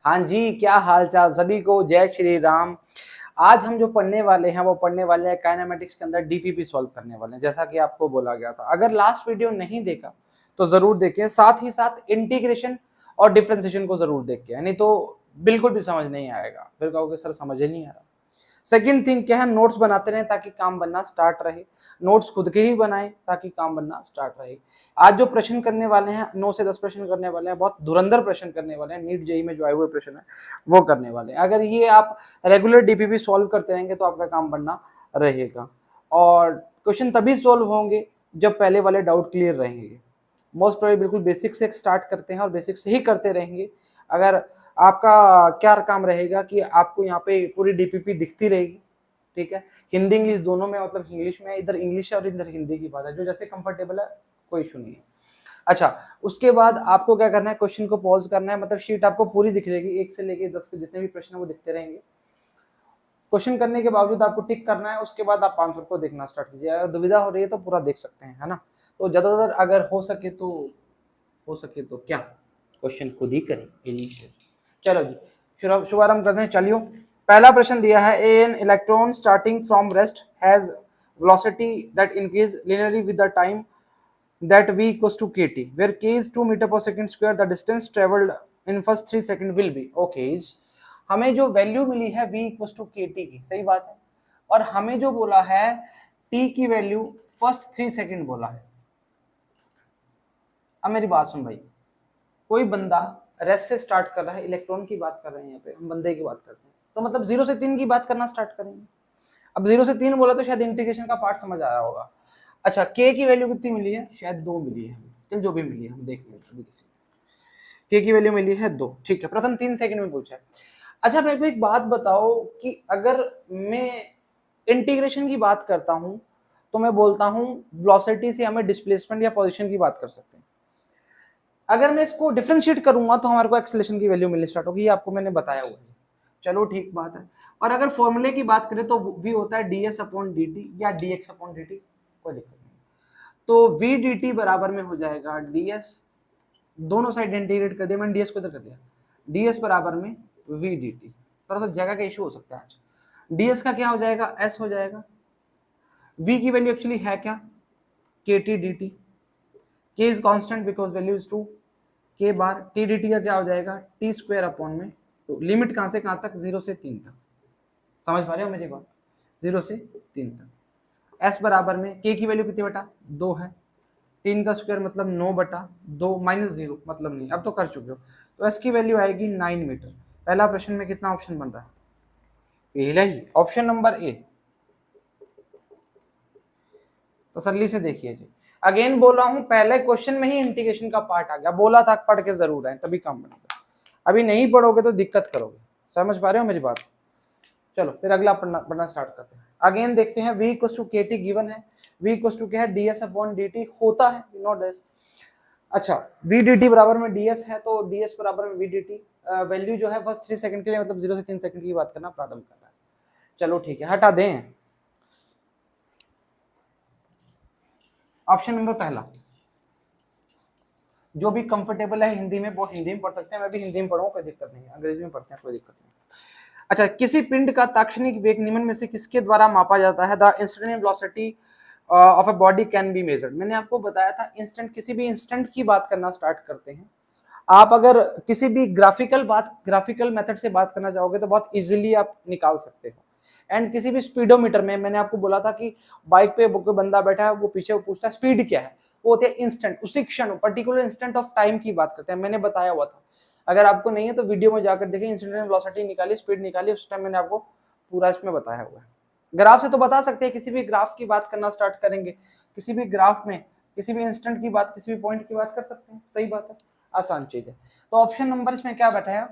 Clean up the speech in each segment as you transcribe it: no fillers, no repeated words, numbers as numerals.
हाँ जी, क्या हाल चाल सभी को, जय श्री राम। आज हम जो पढ़ने वाले हैं वो पढ़ने वाले हैं काइनेमेटिक्स के अंदर डीपीपी सॉल्व करने वाले हैं, जैसा कि आपको बोला गया था। अगर लास्ट वीडियो नहीं देखा तो जरूर देखें, साथ ही साथ इंटीग्रेशन और डिफरेंशिएशन को जरूर देखें, नहीं तो बिल्कुल भी समझ नहीं आएगा, फिर कहोगे सर समझ ही नहीं आ रहा। सेकंड थिंग क्या है, नोट्स बनाते रहें ताकि काम बनना स्टार्ट रहे। नोट्स खुद के ही बनाएं ताकि काम बनना स्टार्ट रहे। आज जो प्रश्न करने वाले हैं 9 से 10 प्रश्न करने वाले हैं, बहुत धुरंधर प्रश्न करने वाले हैं। नीट जेईई में जो आए हुए प्रश्न है वो करने वाले हैं। अगर ये आप रेगुलर डीपीपी सॉल्व करते रहेंगे तो आपका काम बनना रहेगा। और क्वेश्चन तभी सॉल्व होंगे जब पहले वाले डाउट क्लियर रहेंगे। मोस्ट प्रोबेबली बिल्कुल बेसिक से स्टार्ट करते हैं और बेसिक से ही करते रहेंगे। अगर आपका क्या काम रहेगा कि आपको यहाँ पे पूरी डीपीपी दिखती रहेगी, ठीक है। हिंदी इंग्लिश दोनों में, मतलब इंग्लिश में इधर इंग्लिश है और इधर हिंदी की बात है, जो जैसे कंफर्टेबल है कोई इशू नहीं है। अच्छा, उसके बाद आपको क्या करना है, क्वेश्चन को पॉज करना है, मतलब शीट आपको पूरी दिख रहेगी, 1 से लेके 10 के जितने भी प्रश्न है वो दिखते रहेंगे। क्वेश्चन करने के बावजूद आपको टिक करना है, उसके बाद आप आंसर को देखना स्टार्ट कीजिए। अगर दुविधा हो रही है तो पूरा देख सकते हैं, है ना। तो ज्यादातर अगर हो सके तो क्या क्वेश्चन खुद ही करें इनिशियल। चलो जी, शुभारंभ करते हैं। चलिए, पहला प्रश्न दिया है, an electron starting from rest has velocity that increase linearly with the time that v equals to kt where k is 2 meter per second square, the distance traveled in first 3 second will be okay is। हमें जो value मिली है v equals to kt की, सही बात है, और हमें जो बोला है t की वैल्यू फर्स्ट 3 सेकंड बोला है। अब मेरी बात सुन भाई, कोई बंदा रेस्ट से स्टार्ट कर रहा है, इलेक्ट्रॉन की बात कर रहे हैं, यहाँ पे हम बंदे की बात करते हैं, तो मतलब 0 से 3 की बात करना स्टार्ट करेंगे। अब 0 से 3 बोला तो शायद इंटीग्रेशन का पार्ट समझ आया होगा। अच्छा, k की वैल्यू कितनी मिली है, शायद 2 मिली है, चल जो भी मिली है हम देख लेते हैं। k की वैल्यू मिली है 2, ठीक है, प्रथम 3 सेकंड में पूछा है। अच्छा मेरे को एक बात बताओ कि अगर मैं इंटीग्रेशन की बात करता हूं तो मैं बोलता हूं वेलोसिटी से हमें डिस्प्लेसमेंट या पोजीशन की बात कर सकते हैं। अगर मैं इसको डिफरेंशिएट करूंगा तो हमारे को एक्सेलरेशन की वैल्यू मिलनी स्टार्ट होगी, ये आपको मैंने बताया हुआ है। चलो ठीक बात है। और अगर फॉर्मूले की बात करें तो v होता है ds अपॉन dt या dx अपॉन dt, कोई दिक्कत नहीं। तो v dt बराबर में हो जाएगा ds, दोनों साइड इंटीग्रेट कर दिया मैंने, ds को इधर कर दिया, ds बराबर में v dt। थोड़ा सा जगह का इशू हो सकता है आज। ds का क्या हो जाएगा, s हो जाएगा। v की वैल्यू एक्चुअली है क्या, kt dt, k is constant because value is 2, k bar t dt का क्या हो जाएगा, t स्क्वायर अपॉन में, तो लिमिट कहां से कहां तक, 0 से 3 तक। समझ पा रहे हो मेरी बात, 0 से 3 तक। s बराबर में k की वैल्यू कितनी बटा 2 है, 3 का स्क्वायर मतलब 9 बटा 2 माइनस 0 मतलब नहीं, अब तो कर चुके हो। तो s की वैल्यू आएगी 9 मीटर। पहला प्रश्न में कितना ऑप्शन बन रहा है, पहला ही ऑप्शन नंबर ए। तसल्ली से देखिए जी, अगेन बोला हूं पहले क्वेश्चन में ही इंटीग्रेशन का पार्ट आ गया, बोला था पढ़ के जरूर आए तभी काम बनेगा, अभी नहीं पढ़ोगे तो दिक्कत करोगे। समझ पा रहे हो मेरी बात। चलो फिर अगला पढ़ना स्टार्ट करते हैं। अगेन देखते हैं, v equals to kt given है, v इक्वल्स टू क्या है, ds अपॉन dt होता है, नॉट दैट। अच्छा, v dt बराबर में ds है, तो ds बराबर में v dt, वैल्यू जो है फर्स्ट 3 सेकंड के लिए, मतलब 0 से 3 सेकंड की बात करना प्रारंभ कर रहा है। चलो ठीक है, हटा दें ऑप्शन नंबर पहला। जो भी कंफर्टेबल है हिंदी में वो हिंदी में पढ़ सकते हैं, मैं भी हिंदी में पढ़ूँ कोई दिक्कत नहीं है, अंग्रेजी में पढ़ते हैं कोई दिक्कत नहीं। अच्छा, किसी पिंड का ताक्षणिक वेग निम्न में से किसके द्वारा मापा जाता है, the instantaneous velocity of a body can be measured. मैंने आपको बताया था इंस्टेंट, किसी भी इंस्टेंट की बात करना स्टार्ट करते हैं आप, अगर किसी भी ग्राफिकल मेथड से बात करना चाहोगे तो बहुत इजीली आप निकाल सकते हो। एंड किसी भी स्पीडोमीटर में मैंने आपको बोला था कि बाइक पे कोई बंदा बैठा है, वो पीछे पूछता है स्पीड क्या है, वो होते हैं इंस्टेंट, उसी क्षण पर्टिकुलर इंस्टेंट ऑफ टाइम की बात करते हैं, मैंने बताया हुआ था। अगर आपको नहीं है तो वीडियो में जाकर देखिए, इंस्टेंटेनियस वेलोसिटी निकालिए, स्पीड निकालिए, उस टाइम मैंने आपको पूरा इसमें बताया हुआ है। ग्राफ से तो बता सकते हैं, किसी भी ग्राफ की बात करना स्टार्ट करेंगे, किसी भी ग्राफ में किसी भी इंस्टेंट की बात, किसी भी पॉइंट की बात कर सकते हैं, सही बात है, आसान चीज है। तो ऑप्शन नंबर इसमें क्या बैठा है,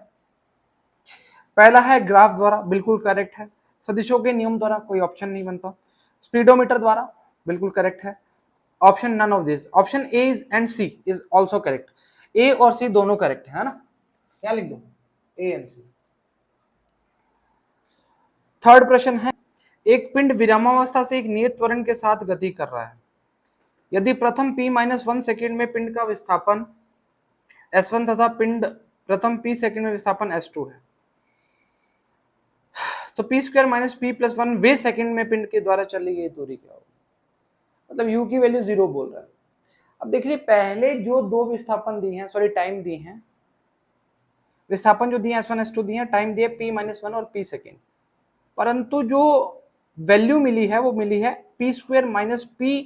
पहला है ग्राफ द्वारा, बिल्कुल करेक्ट है। सदिशों के नियम द्वारा, कोई ऑप्शन नहीं बनता। स्पीडोमीटर द्वारा, बिल्कुल करेक्ट है। Option none of this, option A is and C is also correct, A और सी दोनों करेक्ट है ना, क्या लिख दो, ए एंड सी। थर्ड प्रश्न है, एक पिंड विरामावस्था से एक नियत त्वरण के साथ गति कर रहा है, यदि प्रथम p-1 सेकेंड में पिंड का विस्थापन s1 तथा पिंड प्रथम p सेकंड में विस्थापन s2 है, तो p square minus p plus 1 वे सेकंड में पिंड के द्वारा चली गई दूरी क्या होगी, मतलब u की वैल्यू 0 बोल रहा है। अब देखिए पहले जो दो विस्थापन दी हैं, सॉरी टाइम दी हैं, विस्थापन जो दिए s1 s2 दिए हैं, टाइम दिए p माइनस 1 और p सेकेंड, परंतु जो वैल्यू मिली है वो मिली है p square minus p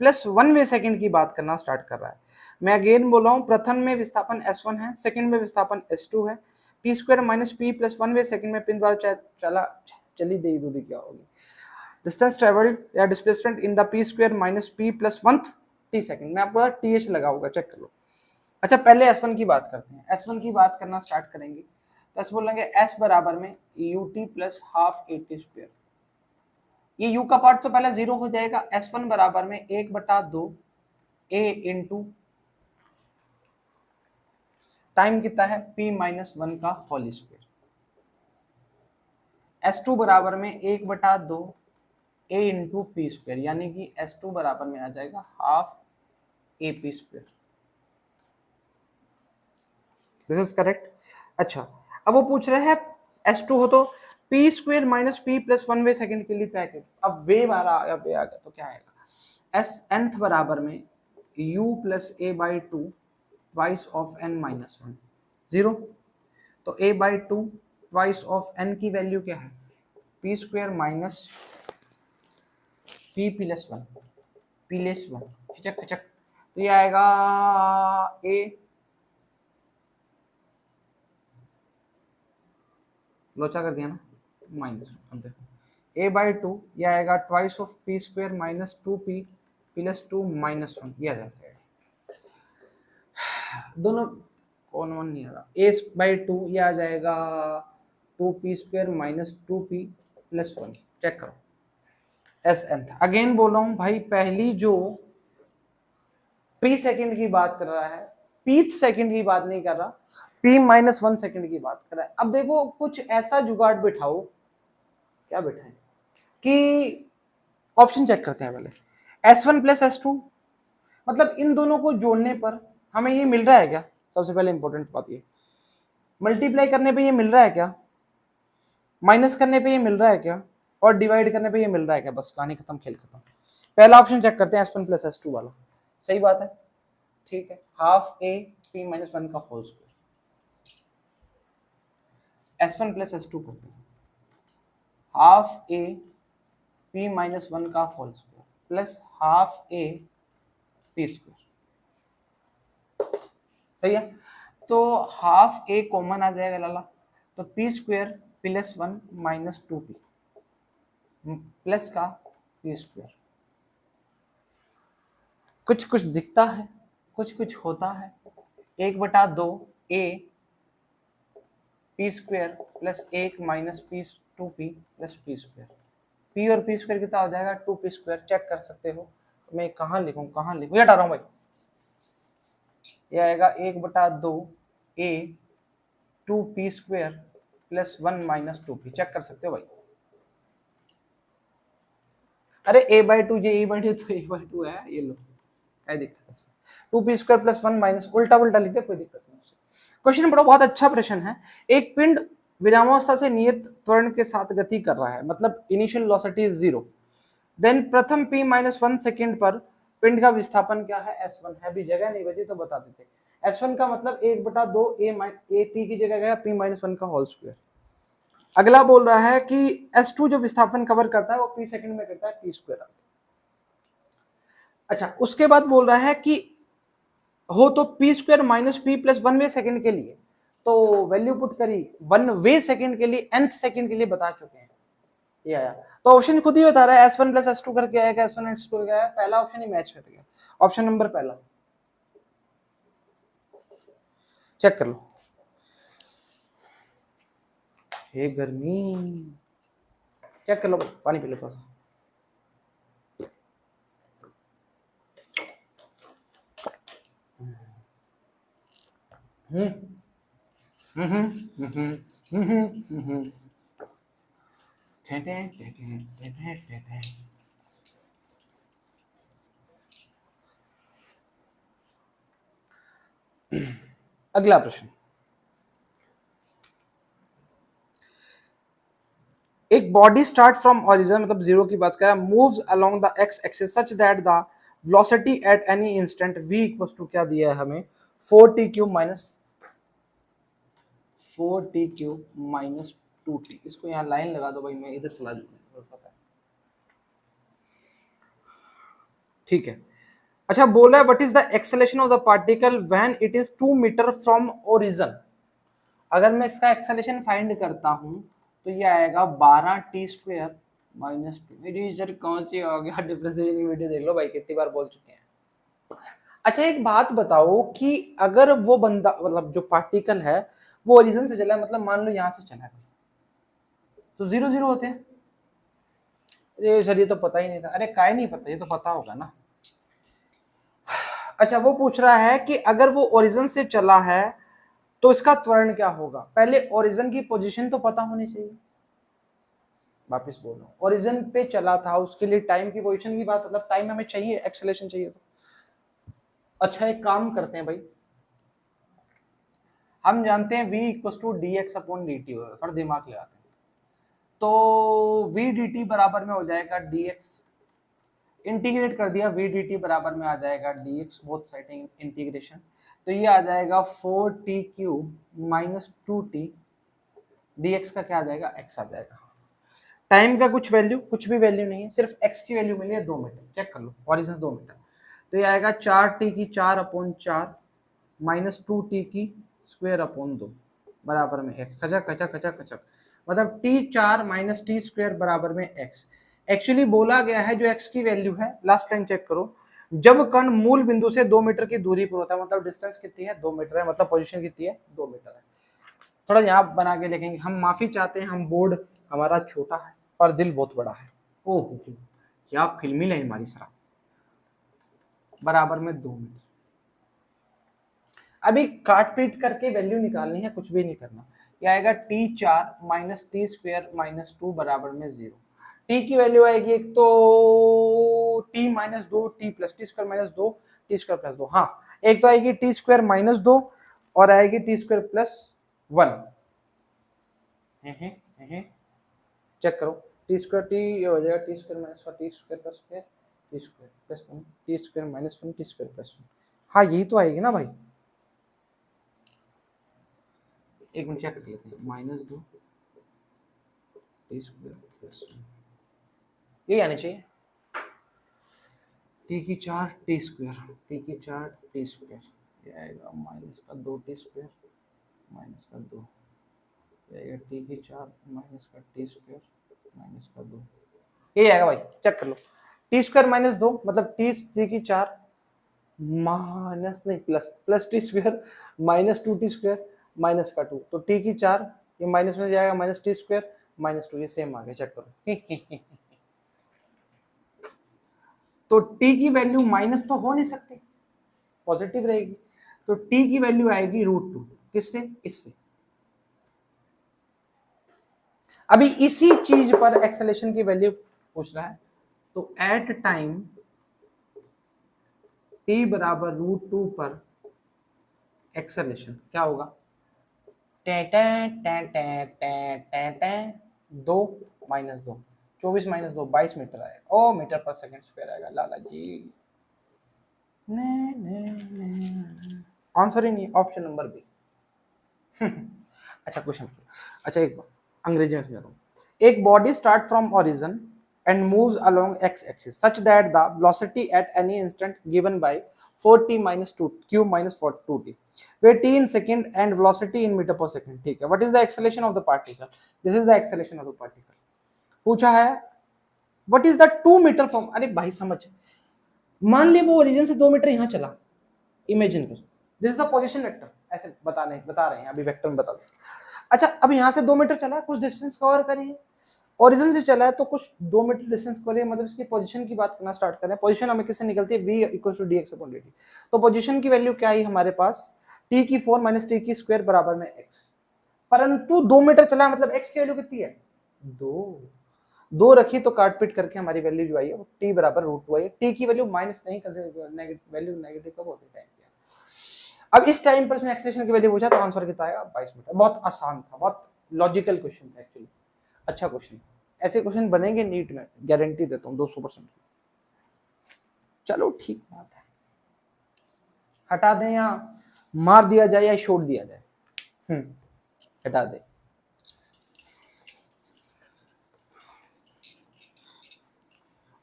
plus 1 वे सेकेंड की बात करना स्टार्ट कर रहा है। मैं अगेन बोल रहा हूँ, प्रथम में विस्थापन s1 है, सेकेंड में विस्थापन s2 है, p square minus p plus 1 वे सेकेंड में पिंड द्वारा चली गई दूरी क्या होगी, डिस्टेंस ट्रेवल्ड या displacement in the p square minus p plus 1 t second. मैं आपको th लगा होगा, चेक कर लो। अच्छा पहले S1 की बात करते हैं, S1 की बात करना स्टार्ट करेंगे तो ऐसे बोलेंगे S बराबर में ut plus half A T square, ये u का पार्ट तो पहले 0 हो जाएगा, S1 बराबर में 1/2 a इंटू टाइम कितना है p माइनस 1 का होल स्क्वायर, S2 बराबर में 1/2 a इंटू पी स्क्वायर, यानी कि S2 बराबर में आ जाएगा half A P square. This is correct. अच्छा अब वो पूछ रहे हैं S2 हो तो p square minus p plus 1 वे सेकंड के लिए क्या है, अब वे वाला आया, वे आ गया तो क्या आएगा, s nth बराबर में u plus a by to twice of n minus 1 0, तो a by to twice of n की वैल्यू क्या है p square minus p plus 1 plus 1 खिचक खिचक, तो ये आएगा a लोचा कर दिया ना माइनस, अब देखो a बाई टू ये आएगा twice of p square minus 2p plus 2 minus 1, ये आ जाएगा दोनों कौन वन नहीं आ रहा, a बाई टू ये आ जाएगा 2p square minus 2p plus 1, check करो एस एन। अगेन बोल रहा हूं भाई, पहली जो p सेकंड की बात कर रहा है, p सेकंड की बात नहीं कर रहा, p माइनस 1 सेकंड की बात कर रहा है। अब देखो कुछ ऐसा जुगाड़ बिठाओ, क्या बिठाएं कि ऑप्शन चेक करते हैं पहले, S1 प्लस S2, मतलब इन दोनों को जोड़ने पर हमें ये मिल रहा है क्या, सबसे पहले इंपॉर्टेंट बात ये, मल्टीप्लाई करने पे ये मिल रहा है क्या, माइनस करने पे ये मिल रहा है क्या, और डिवाइड करने पे ये मिल रहा है क्या, बस कहानी खत्म, खेल खत्म। पहला ऑप्शन चेक करते हैं S1 प्लस S2 वाला, सही बात है, ठीक है, हाफ ए p माइनस 1 का whole square, S1 plus S2 करते हैं, हाफ ए p माइनस 1 का होल स्क्वायर प्लस हाफ ए p स्क्वायर, सही है, तो हाफ ए कॉमन आ जाएगा लाला, तो p square plus 1 minus 2p plus का p स्क्वायर, कुछ कुछ दिखता है कुछ कुछ होता है, 1/2 a p square plus 1 minus p 2p plus p square, p और p स्क्वायर कितना हो जाएगा 2p स्क्वायर, चेक कर सकते हो, मैं कहाँ लिखूं ये हटा रहा हूँ भाई, ये आएगा 1/2 a 2p square plus 1 minus 2p, check कर सकते हो भाई, अरे a by two J e by two तो a बाई टू है, ये लो क्या दिक्कत है, 2p स्क्वायर प्लस 1 माइनस, उल्टा उल्टा लिखते कोई दिक्कत नहीं। क्वेश्चन बड़ा बहुत अच्छा प्रश्न है, एक पिंड विरामावस्था से नियत त्वरण के साथ गति कर रहा है, मतलब इनिशियल वेलोसिटी इज 0, देन प्रथम p माइनस 1 सेकेंड पर पिंड का विस्थापन क्या है S1 है, भी जगह नहीं बची तो बता देते, S1 का मतलब 1/2 a p की जगह गया p माइनस 1 का होल स्क्वायर। अगला बोल रहा है कि S2 जो विस्थापन कवर करता है वो p सेकंड में करता है p स्क्वायर। अच्छा उसके बाद बोल रहा है कि हो तो p square minus p plus 1 वे सेकंड के लिए, तो वैल्यू पुट करी 1 वे सेकंड के लिए, nth सेकंड के लिए बता चुके हैं, ये आया, तो ऑप्शन खुद ही बता रहा है S1 प्लस S2 करके आएगा, S1 S2 करके आएगा, पहला ऑप्शन ही मैच कर गया, ऑप्शन नंबर पहला, चेक कर लो, हे गर्मी, चेक कर लो, पानी पी लो थोड़ा सा, अगला प्रश्न, एक बॉडी स्टार्ट फ्रॉम ओरिजिन मतलब जीरो की बात करें, moves along the X axis such that the velocity at any instant v equals to क्या दिया है हमें 4t क्यूब माइनस 2t। इसको यहाँ लाइन लगा दो भाई, मैं इधर चला जाऊंगा, पता है ठीक है। अच्छा बोला है what is the acceleration of the particle when it is 2 metre from origin. अगर मैं इसका एक्सेलरेशन फाइंड करता हूं तो ये आएगा 12t² माइनस 2। मेरी सर कौन सी आ गया डिफरेंशिएशन वीडियो देख लो भाई, कितनी बार बोल चुके हैं। अच्छा एक बात बताओ कि अगर वो बंदा मतलब जो पार्टिकल है वो ओरिजिन से चला है, मतलब मान लो यहां से चला है तो 0 0 होते हैं। अरे सर ये तो पता ही नहीं था। अरे काय नहीं पता, ये तो पता होगा ना। अच्छा वो पूछ रहा है कि अगर वो ओरिजिन से चला है तो इसका त्वरण क्या होगा। पहले ओरिजिन की पोजीशन तो पता होनी चाहिए। वापस बोल रहा हूं, ओरिजिन पे चला था, उसके लिए टाइम की पोजीशन की बात, मतलब टाइम हमें चाहिए, एक्सेलरेशन चाहिए तो। अच्छा एक काम करते हैं भाई, हम जानते हैं v equal to D X upon D T होगा, थोड़ा दिमाग लगाते हैं। तो v डी टी बराबर में हो जाएगा डी एक्स, इंटीग्रेट कर दिया, v डी टी बराबर में आ जाएगा D x, both side integration, तो ये आ जाएगा 4t cube minus 2t, D x का क्या आ जाएगा x आ जाएगा। टाइम का कुछ वैल्यू, कुछ भी वैल्यू नहीं है, सिर्फ x की वैल्यू मिली है 2 मीटर, चेक कर लो ओरिजिन 2 मीटर, तो ये आएगा 4t की 4 अपॉन 4 माइनस 2t की स्क्वायर अपॉन 2 बराबर में x। खचक खचक खचक खचक, मतलब t4 माइनस टी स्क्वायर बराबर में x। एक्चुअली बोला गया है जो x की वैल्यू है, लास्ट लाइन चेक करो, जब कण मूल बिंदु से 2 मीटर की दूरी पर होता है, मतलब डिस्टेंस कितनी है 2 मीटर है, मतलब पोजीशन कितनी है 2 मीटर है। थोड़ा यहाँ बना के लिखेंगे, हम माफी चाहते हैं, हम बोर्ड हमारा छोटा है पर दिल बहुत बड़ा है। ओह क्या फिल्मी लाइन मारी सर, बराबर में 2 मीटर। अभी काट पीट करके वैल्यू निकालनी है, कुछ भी नहीं करना। ये आएगा t4 minus T square minus 2 बराबर में 0। t की वैल्यू आएगी एक तो t minus 2 t plus T square minus 2 T square plus 2, हाँ एक तो आएगी टी स्क्वायर माइनस 2 और आएगी टी स्क्वायर प्लस 1। चेक करो, टी स्क्वायर टी हो जाएगा T square minus 1 T square plus square T square plus 1 T square minus 1 T square plus 1। हाँ यही तो आएगी ना भाई, एक मिनट चेक कर लेते हैं, माइनस 2 टी स्क्वायर प्लस 1, यही आनी चाहिए। टी की 4 टी स्क्वायर, टी की 4 टी स्क्वायर, ये आएगा माइनस का 2 टी स्क्वायर माइनस का 2, ये टी की 4 माइनस का टी स्क्वायर माइनस का 2, ये आएगा भाई, चेक कर लो। टी स्क्वायर माइनस 2 मतलब टी की 4 माइनस नहीं plus T square minus 2 T square minus का 2, तो टी की 4 ये माइनस में जाएगा माइनस टी स्क्वायर माइनस 2, ये सेम आ गया, चेक करो। तो t की वैल्यू माइनस तो हो नहीं सकती, पॉजिटिव रहेगी, तो t की वैल्यू आएगी √2, किससे, इससे। अभी इसी चीज पर एक्सेलरेशन की वैल्यू पूछ रहा है, तो एट टाइम t बराबर √2 पर एक्सेलरेशन क्या होगा, 2 माइनस 2 24 माइनस 2 22 मीटर आएगा, ओ मीटर पर सेकंड स्क्वायर आएगा लाला जी। आंसर ही नहीं, ऑप्शन नंबर बी। अच्छा क्वेश्चन, अच्छा एक अंग्रेजी में समझाता हूँ। एक body start from origin and moves along x-axis such that the velocity at any instant given by 4t minus 2 q minus 2t where t in second and velocity in meter per second, ठीक है। what is the acceleration of the particle, this is the acceleration of the particle। पूछा है what is the 2 metre from, अरे भाई समझ, मान ली वो origin से 2 मीटर यहाँ चला, इमेजिन कर, this is the position vector, ऐसे बता रहे हैं अभी वेक्टर में बता दो। अच्छा अब यहाँ से 2 मीटर चला, कुछ डिस्टेंस कवर करिए, ओरिजिन से चला है तो कुछ 2 मीटर डिस्टेंस करिए, मतलब इसकी पोजीशन की बात करना स्टार्ट करें। पोजीशन हमें किससे निकलती है, v equal to dx upon dt, तो पोजीशन की वैल्यू क्या आई हमारे पास, t की 4 माइनस टी की स्क्वायर बराबर में x, परंतु 2 मीटर चला है मतलब x की वैल्यू कितनी है 2 रखी, तो काट पीट करके हमारी वैल्यू जो आई है वो t बराबर √2 आई। t की वैल्यू माइनस नहीं कर, वैल्यू नेगेटिव कब होती है, अब इस टाइम पर इसने एक्सेलरेशन की वैल्यू पूछा तो आंसर कितना आएगा 22 मीटर। बहुत आसान था, बहुत लॉजिकल क्वेश्चन था एक्चुअली, अच्छा क्वेश्चन। ऐसे क्वेश्चन बनेंगे नीट में, गारंटी देता हूँ 200%। चलो ठीक बात है, हटा दें या मार दिया जाए या छोड़ दिया जाए? हटा दे।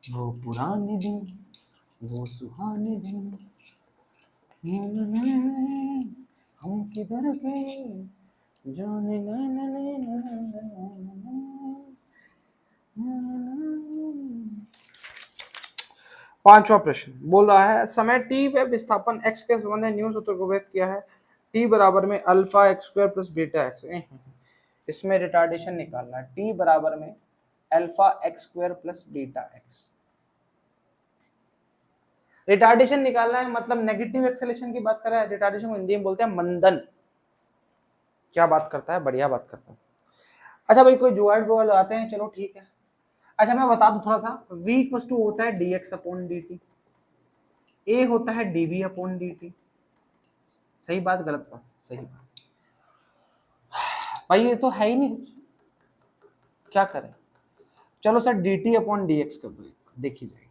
वो पुराने दिन, वो सुहाने दिन, हम किधर गए जाने पांचवा प्रश्न बोल रहा है समय टी पे विस्थापन x के संबंध में न्यून सूत्र को व्यक्त किया है t बराबर में alpha x square plus beta x. इसमें रिटार्डेशन निकालना है, t बराबर में alpha x square plus beta x. Retardation निकालना है मतलब नेगेटिव एक्सेलेरेशन की बात कर रहा है। रिटार्डेशन को हिंदी में बोलते हैं मंदन। क्या बात करता है, बढ़िया बात करता है। अच्छा भाई कोई जुगाड़ जुगाड़ लगाते हैं, चलो ठीक है। अच्छा मैं बता दूं थोड़ा सा, v इक्वल टू होता है dx अपॉन dt, a होता है dv अपॉन dt। सही बात गलत बात? सही बात। भाई ये तो है ही नहीं कुछ, क्या करें? चलो सर dt अपॉन dx कर दो, देखी जाएगी।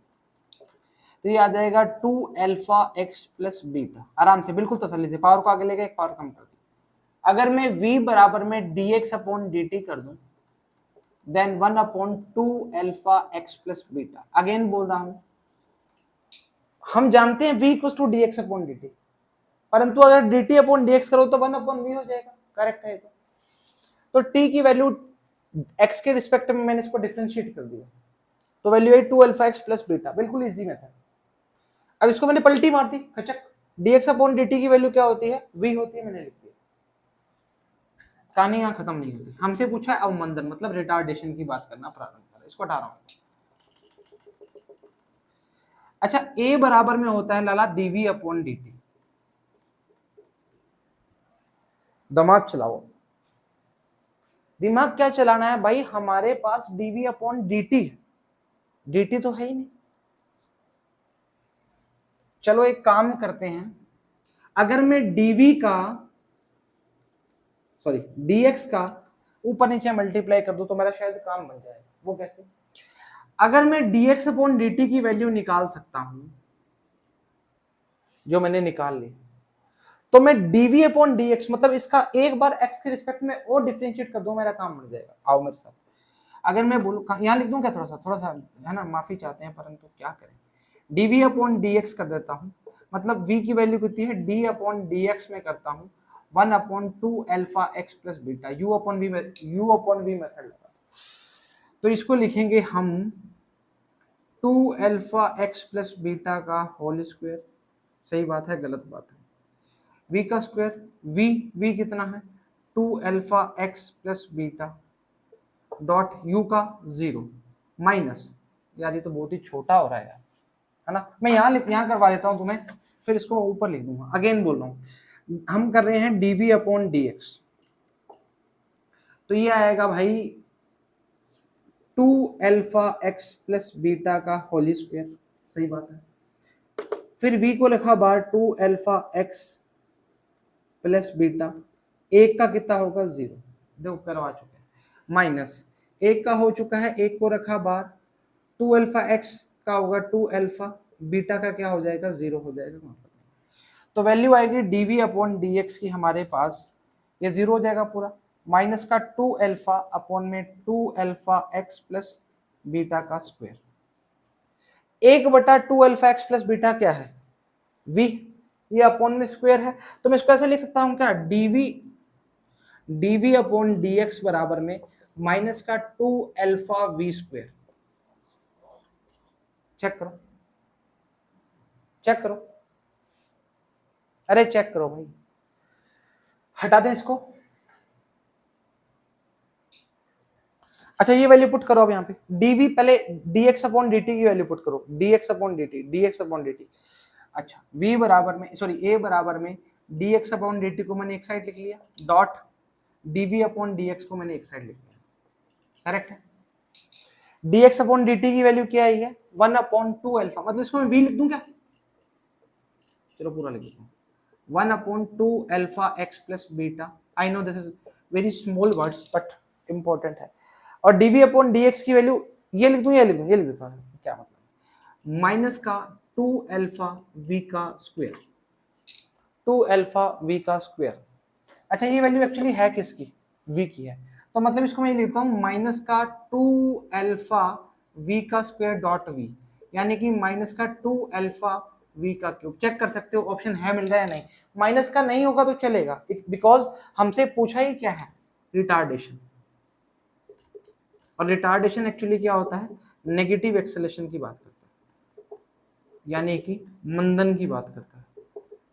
तो ये आ जाएगा 2 अल्फा x प्लस बीटा। आराम से बिल्कुल तसल्ली से, पावर को आगे लेके एक पावर कम कर दो। अगर मैं v बराबर में dx अपॉन dt कर दूं then 1 upon 2 alpha x plus beta. Again बोल रहा हूं, हम जानते हैं v equal to dx upon dt, परंतु अगर dt अपॉन dx करो तो 1 अपॉन v हो जाएगा। करेक्ट है तो t की वैल्यू x के रिस्पेक्ट में मैंने इसको डिफरेंशिएट कर दिया, तो वैल्यू है 2 अल्फा x प्लस बीटा। बिल्कुल इजी मेथड। अब इसको मैंने पलटी मार दी, खचक। dx अपॉन dt की वैल्यू क्या होती है? v होती है, मैंने लिख दिया। कहानी यहाँ खत्म नहीं होती। हमसे पूछा है अवमंदन मतलब रिटार्डेशन की बात करना प्रारंभ करें, इसको हटा रहा हूं। अच्छा a बराबर में होता है लाला dv अपॉन dt। दिमाग चलाओ, दिमाग क्या चलाना है भाई? हमारे पास dv अपॉन dt है, dt तो है ही नहीं। चलो एक काम करते हैं, अगर मैं dv का सॉरी dx का ऊपर नीचे मल्टीप्लाई कर दूं तो मेरा शायद काम बन जाएगा। वो कैसे? अगर मैं dx अपॉन dt की वैल्यू निकाल सकता हूं, जो मैंने निकाल ली, तो मैं dv अपॉन dx मतलब इसका एक बार x के रिस्पेक्ट में और डिफरेंशिएट कर दूं, मेरा काम बन जाएगा। आओ मेरे साथ। अगर मैं बोलूं, यहाँ लिख दूं क्या? थोड़ा सा है ना, माफी चाहते हैं परंतु क्या करें। dv अपॉन dx कर देता हूं, मतलब v की वैल्यू कितनी है? d अपॉन dx में करता हूं 1 upon 2 alpha x plus beta. u upon v method लगा, तो इसको लिखेंगे हम 2 अल्फा x प्लस बीटा का होल स्क्वायर। सही बात है गलत बात है? v का स्क्वायर, v कितना है? 2 alpha x plus beta dot u का 0 माइनस, यार ये तो बहुत ही छोटा हो रहा है यार, है ना। मैं यहाँ करवा देता हूँ तुम्हें, फिर इसको ऊपर लिख दूंगा। अगेन बोल रहा हूँ, हम कर रहे हैं dv अपॉन dx, तो ये आएगा भाई 2 अल्फा x प्लस बीटा का होल स्क्वायर। सही बात है। फिर v को लिखा बार 2 अल्फा x प्लस बीटा, एक का कितना होगा? 0। देखो करवा चुके हैं। माइनस एक का हो चुका है, एक को रखा बार, 2 अल्फा x का होगा 2 अल्फा, बीटा का क्या हो जाएगा? 0 हो जाएगा। मतलब तो वैल्यू आएगी dv अपॉन dx की हमारे पास, ये 0 हो जाएगा पूरा, माइनस का 2 अल्फा अपॉन में 2 अल्फा x प्लस बीटा का square. 1/2 alpha x plus beta क्या है? v, ये अपॉन में स्क्वायर है, तो मैं इसको ऐसे लिख सकता हूं क्या? dv अपॉन dx बराबर में माइनस का 2 अल्फा v स्क्वायर। चेक करो, चेक करो, अरे चेक करो भाई। हटा दें इसको। अच्छा ये वैल्यू पुट करो अब यहाँ पे, dv पहले dx अपॉन dt की वैल्यू पुट करो, dx अपॉन dt। अच्छा v बराबर में सॉरी a बराबर में dx अपॉन dt को मैंने एक साइड लिख लिया, डॉट dv अपॉन dx को मैंने एक साइड लिख लिया। करेक्ट है। dx अपॉन dt की वैल्यू क्या आई है? 1 अपॉन 2 अल्फा, मतलब इसको मैं v लिख दूं क्या? चलो पूरा लिख देता हूँ, 1 upon 2 alpha x plus beta. I know this is very small words but important है। और डीवी अपॉन डी एक्स की वैल्यू ये लिख दूं, ये लिख दूं, ये लिख देता हूं, क्या मतलब, माइनस का 2 अल्फा वी का स्क्वायर, 2 अल्फा वी का स्क्वायर। अच्छा ये वैल्यू एक्चुअली है किसकी, v की है, तो मतलब इसको मैं लिखता हूँ माइनस का 2 अल्फा v का स्क्वायर डॉट v, यानी कि माइनस का 2 अल्फा v का क्यूब। चेक कर सकते हो ऑप्शन है मिल रहा है नहीं, माइनस का नहीं होगा तो चलेगा, बिकॉज हमसे पूछा ही क्या है, रिटार्डेशन, और रिटार्डेशन एक्चुअली क्या होता है, नेगेटिव एक्सेलेरेशन की बात करता है, यानी कि मंदन की बात करता है,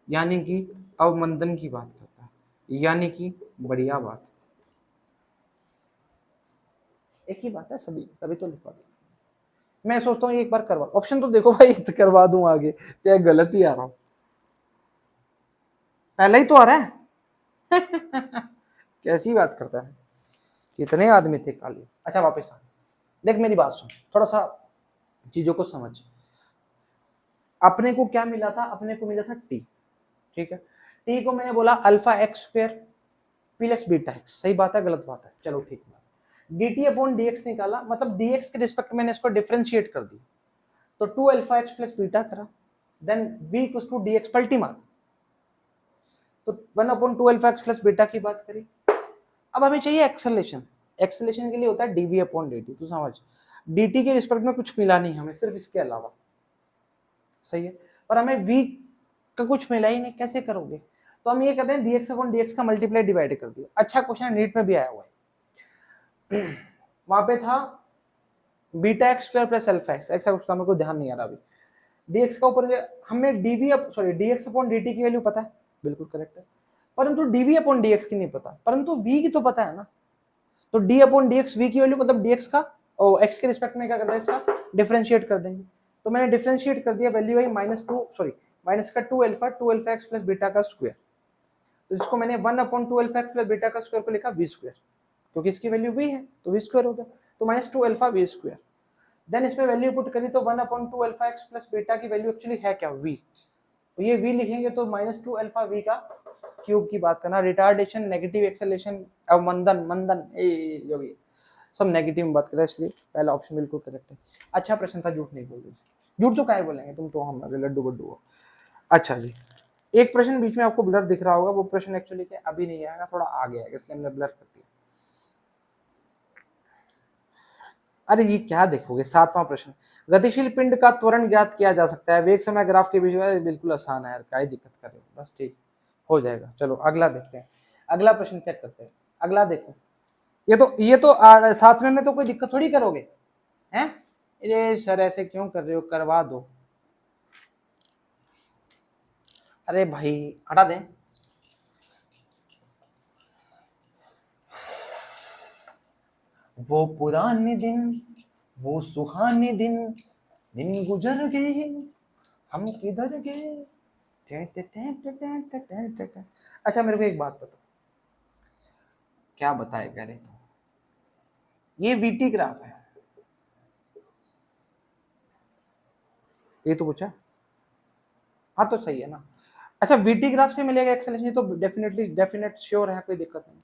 यानी कि अवमंदन की बात करता है, यानी कि बढ़िया बात, एक ही बात है सभी, तभी तो लिखवा दिया। मैं सोचता हूँ एक बार करवा, ऑप्शन तो देखो भाई तो करवा दूं आगे, चाहे गलत ही आ रहा हूं, पहले ही तो आ रहा है कैसी बात करता है, कितने आदमी थे काली। अच्छा वापस आ, देख मेरी बात सुन, थोड़ा सा चीजों को समझ। अपने को क्या मिला था, अपने को मिला था टी, ठीक है, टी को मैंने बोला alpha x square plus beta x, सही बात है गलत बात है, चलो ठीक है, dt अपॉन dx निकाला, मतलब dx के रिस्पेक्ट मैंने इसको डिफरेंशिएट कर दी, तो 2 अल्फा एक्स प्लस बीटा करा, then v equals to dx पलटी मार, तो 1 upon 2 alpha X plus beta की बात करी। अब हमें चाहिए एक्सेलरेशन, एक्सेलरेशन के लिए होता है dv अपॉन dt, तू समझ, dt के रिस्पेक्ट में कुछ मिला नहीं हमें, सिर्फ इसके अलावा, सही है, पर हमें v का कुछ मिला ही नहीं, कैसे करोगे, तो हम ये कहते हैं dx अपॉन dx का मल्टीप्लाई डिवाइड कर दिया। अच्छा क्वेश्चन है, नीट में भी आया हुआ है वहां पे था beta x square plus alpha x, ऐसा कुछ था, मेरे को ध्यान नहीं आ रहा अभी, dx का ऊपर हमें dv sorry dx upon dt की वैल्यू पता है, बिल्कुल करेक्ट है, परंतु dv अपॉन dx की नहीं पता, परंतु v की तो पता है ना, तो d अपॉन dx v की वैल्यू मतलब dx का x के रिस्पेक्ट में क्या करना है, इसका डिफरेंशिएट कर देंगे, तो मैंने डिफरेंशिएट कर दिया, वैल्यू आई माइनस का 2 अल्फा एक्स प्लस बीटा का स्क्वायर, तो इसको मैंने 1 upon 2 alpha X plus beta का स्क्वायर को लिखा v स्क्वायर, क्योंकि इसकी वैल्यू v है तो v स्क्वायर हो गया, तो minus 2 alpha v square, then इसमें वैल्यू पुट करी तो 1 upon 2 alpha X plus beta की वैल्यू एक्चुअली है क्या, v, तो ये v लिखेंगे तो माइनस 2 अल्फा v का क्यूब की बात करना, रिटार्डेशन, नेगेटिव एक्सेलरेशन, अवमंदन, मंदन, जो भी सब नेगेटिव में बात कर रहे हैं, इसलिए पहला ऑप्शन बिल्कुल करेक्ट है। अच्छा प्रश्न था, झूठ नहीं बोल रहे, झूठ तो काहे बोलेंगे, तुम तो हमारे लड्डू बड्डू हो। अच्छा जी, एक प्रश्न बीच में आपको ब्लर दिख रहा होगा, वो प्रश्न एक्चुअली क्या अभी नहीं आएगा, थोड़ा आगे आएगा, इसलिए हमने ब्लर कर दिया। अरे ये क्या देखोगे, 7वां प्रश्न, गतिशील पिंड का त्वरण ज्ञात किया जा सकता है, वेग समय ग्राफ के बीच में, बिल्कुल आसान है यार, क्या दिक्कत कर रहे हो, बस ठीक हो जाएगा। चलो अगला देखते हैं, अगला प्रश्न चेक करते हैं, अगला देखो, ये तो 7वें में तो कोई दिक्कत थोड़ी करोगे हैं, अरे सर ऐसे क्यों कर रहे हो, करवा दो, अरे भाई हटा दें, वो पुराने दिन, वो सुहाने दिन, दिन गुजर गए, हम किधर गए। अच्छा मेरे को एक बात बताओ, क्या बताए कह रहे तो, ये वीटी ग्राफ है, ये तो पूछा, हाँ तो सही है ना। अच्छा वीटी ग्राफ से मिलेगा एक्सेलरेशन, तो डेफिनेटली डेफिनेट श्योर है, कोई दिक्कत नहीं।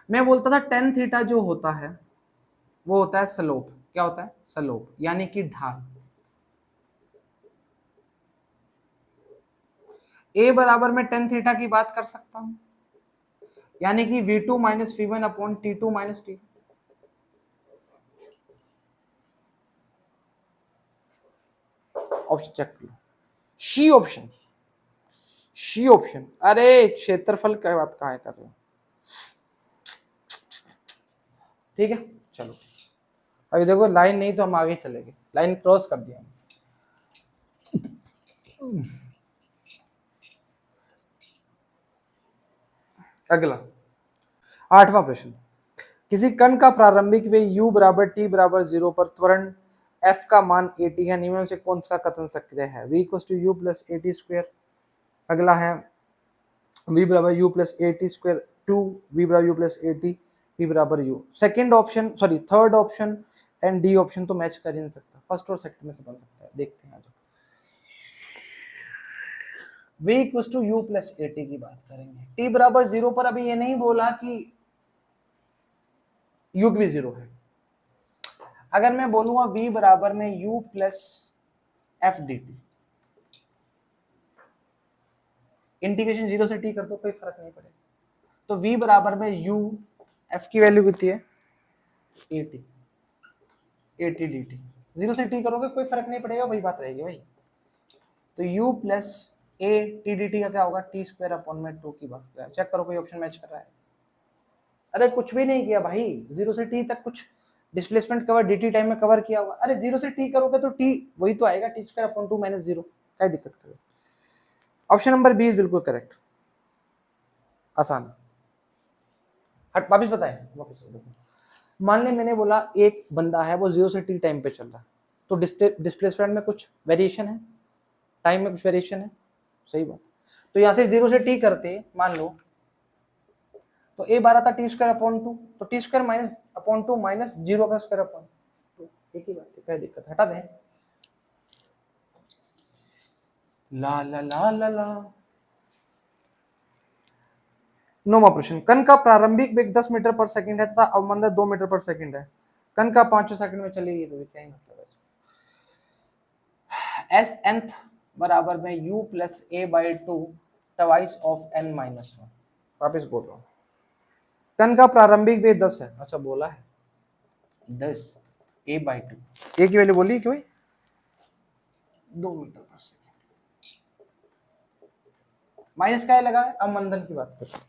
मैं बोलता था टेन थीटा जो होता है वो होता है स्लोप, क्या होता है, स्लोप यानी कि ढाल, ए बराबर में टेन थीटा की बात कर सकता हूं, यानी कि v2 minus v1 upon t2 minus t, option check कर लो, सी ऑप्शन, सी ऑप्शन, अरे क्षेत्रफल की बात कहाँ कर रहे हो, ठीक है चलो, अभी देखो लाइन नहीं तो हम आगे चलेंगे, लाइन क्रॉस कर दिया, अगला 8वां प्रश्न, किसी कण का प्रारंभिक वेग u बराबर t बराबर 0 पर त्वरण f का मान 80 है, निम्न से कौन सा कथन सत्य है, v equals to u plus 80 square, अगला है v बराबर u प्लस 80 स्क्वायर 2, v बराबर u प्लस 80, v बराबर u, second option sorry third option and D option तो मैच कर ही नहीं सकता, फर्स्ट और सेकंड में से बन सकता है, देखते हैं आज v equals to u plus 80 की बात करेंगे, t बराबर 0 पर अभी ये नहीं बोला कि u भी 0 है। अगर मैं बोलूंगा v बराबर में u plus F D T, integration 0 से t कर दो, कोई फर्क नहीं पड़ेगा। तो v बराबर में u, f की वैल्यू कितनी है at dt, 0 से t करोगे कोई फर्क नहीं पड़ेगा, वही बात रहेगी भाई। तो u plus a t dt का क्या होगा, टी स्क्वायर अपॉन में 2 की बात कर रहा है। चेक करो कोई ऑप्शन मैच कर रहा है। अरे कुछ भी नहीं किया भाई, 0 से t तक कुछ डिस्प्लेसमेंट कवर dt टाइम में कवर किया होगा। अरे 0 से t करोगे तो t वही तो आएगा, टी स्क्वायर अपॉन 2 माइनस 0, क्या दिक्कत करोगे। ऑप्शन नंबर बी इज बिल्कुल करेक्ट, आसान। हट वापिस बताए, वापिस देखो। मान ले मैंने बोला एक बंदा है वो 0 से t टाइम पे चल रहा है, तो डिस्प्लेसमेंट में कुछ वेरिएशन है, टाइम में कुछ वेरिएशन है, सही बात। तो यहाँ से 0 से t करते मान लो तो a बारह था टी स्क्वायर अपॉन 2, तो T square minus upon 2 minus 0 का स्क्वायर अपॉन 2, एक ही बात है, क्या दिक्कत, हटा दें। ला ला ला ला ला। नौवां प्रश्न, कण का प्रारंभिक वेग 10 मीटर पर सेकंड है तथा अवमंदन 2 मीटर पर सेकंड है, कण का 5 सेकंड में चलेगी, तो क्या ही मतलब है इसमें। एस nth बराबर में u plus a by 2 twice of n minus 1। वापिस बोल रहा हूँ, कण का प्रारंभिक वेग 10 है, अच्छा बोला है 10 a बाई 2, a की वैल्यू बोली क्यों, 2 मीटर पर सेकंड, माइनस क्या लगा है, अवमंदन की बात करो,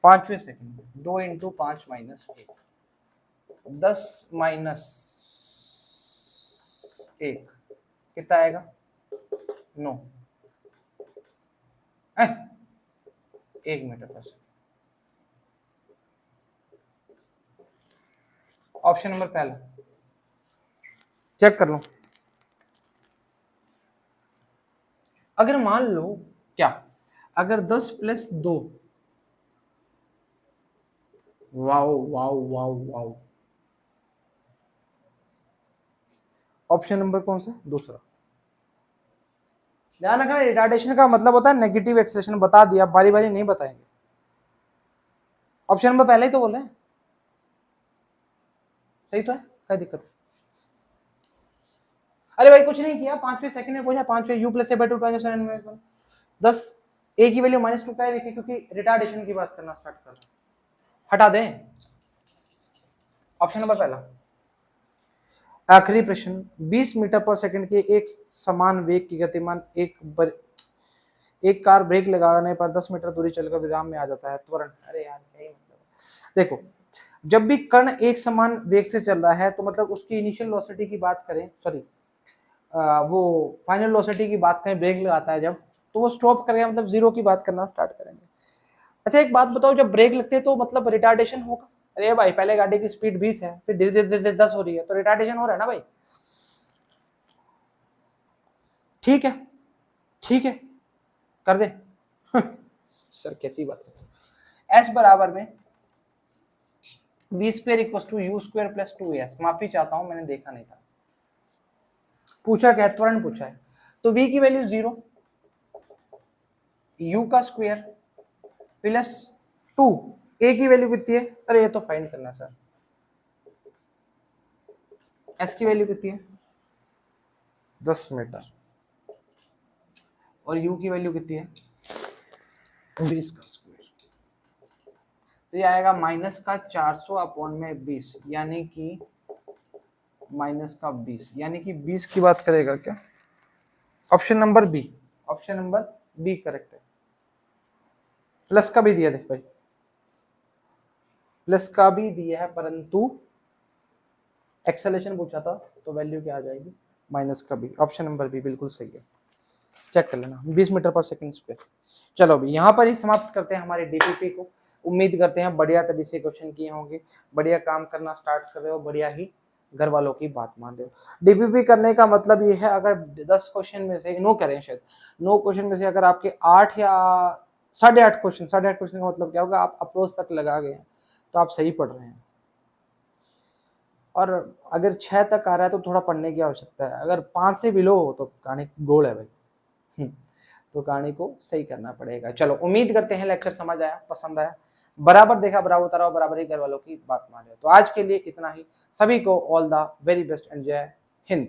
5वें सेकंड, 2 इंटू 5 माइनस 1, 10 माइनस 1 कितना आएगा 9, 1 मीटर पर सेकंड। ऑप्शन नंबर पहला चेक कर लो। अगर मान लो क्या, अगर 10 plus 2, wow wow wow wow, option number कौन सा, दूसरा। ध्यान रखना, रिटार्डेशन का मतलब होता है नेगेटिव एक्सेलरेशन, बता दिया, बारी बारी नहीं बताएंगे। ऑप्शन नंबर पहले ही तो बोले, सही तो है, क्या दिक्कत है। अरे भाई कुछ नहीं किया, 5वें सेकंड में पूछा, 5वें u plus a by 2 10 a की वैल्यू माइनस 2 का है, क्योंकि रिटार्डेशन की बात करना स्टार्ट कर, हटा दें। ऑप्शन नंबर पहला। आखिरी प्रश्न, 20 मीटर पर सेकंड के एक समान वेग की गतिमान एक कार ब्रेक लगाने पर 10 मीटर दूरी चलकर विराम में आ जाता है, त्वरण। अरे यार क्या ही मतलब, देखो जब भी कण एक समान वेग से चल रहा है तो मतलब उसकी इनिशियल वेलोसिटी की बात करें, सॉरी वो फाइनल वेलोसिटी की बात करें, ब्रेक लगाता है जब, तो वो स्टॉप करेगा, मतलब 0 की बात करना स्टार्ट करेंगे। अच्छा एक बात बताओ, जब ब्रेक लगते हैं तो मतलब रिटार्डेशन होगा। अरे भाई पहले गाड़ी की स्पीड 20 है, फिर धीरे धीरे 10 हो रही है, तो रिटार्डेशन हो रहा है ना भाई। ठीक है, ठीक है, कर दे। सर कैसी बात है। एस बराबर में V square equal to U square plus 2s, माफी चाहता हूं मैंने देखा नहीं था, पूछा क्या, त्वरण पूछा है। तो v की वैल्यू 0, u का स्क्वायर प्लस 2, a की वैल्यू कितनी है, अरे ये तो फाइंड करना सर, s की वैल्यू कितनी है 10 मीटर, और u की वैल्यू कितनी है 20 का स्क्वायर, तो ये आएगा माइनस का 400 अपॉन में 20, यानी कि माइनस का 20, यानी कि 20 की बात करेगा क्या। Option number B, option number B correct है। प्लस का भी दिया, देख भाई प्लस का भी दिया है, परंतु एक्सेलरेशन पूछा था तो वैल्यू क्या आ जाएगी, माइनस का बी। ऑप्शन नंबर बी बिल्कुल सही है, चेक कर लेना, 20 मीटर पर सेकंड स्क्वायर। चलो अभी यहाँ पर ही समाप्त करते हैं हमारे डीपीपी को। उम्मीद करते हैं बढ़िया तरीके से क्वेश्चन किए होंगे, बढ़िया काम करना स्टार्ट कर रहे हो, बढ़िया ही घर वालों की बात मान रहे हो। डीपीपी करने का मतलब ये है, अगर 10 क्वेश्चन में से 9 करें, शायद 9 क्वेश्चन में से अगर आपके 8 या 8.5 क्वेश्चन, 8.5 क्वेश्चन का मतलब क्या होगा, आप अप्रोच तक लगा गए हैं तो आप सही पढ़ रहे हैं। और अगर 6 तक आ रहा है तो थोड़ा पढ़ने की आवश्यकता है, अगर 5 से बिलो हो तो कहानी गोल है भाई। तो कहानी को सही करना पड़ेगा। चलो उम्मीद करते हैं लेक्चर समझ आया, पसंद आया, बराबर देखा बराबर उतारा, बराबर ही घर वालों की बात माने। तो आज के लिए इतना ही। सभी को all the very best and जय हिंद।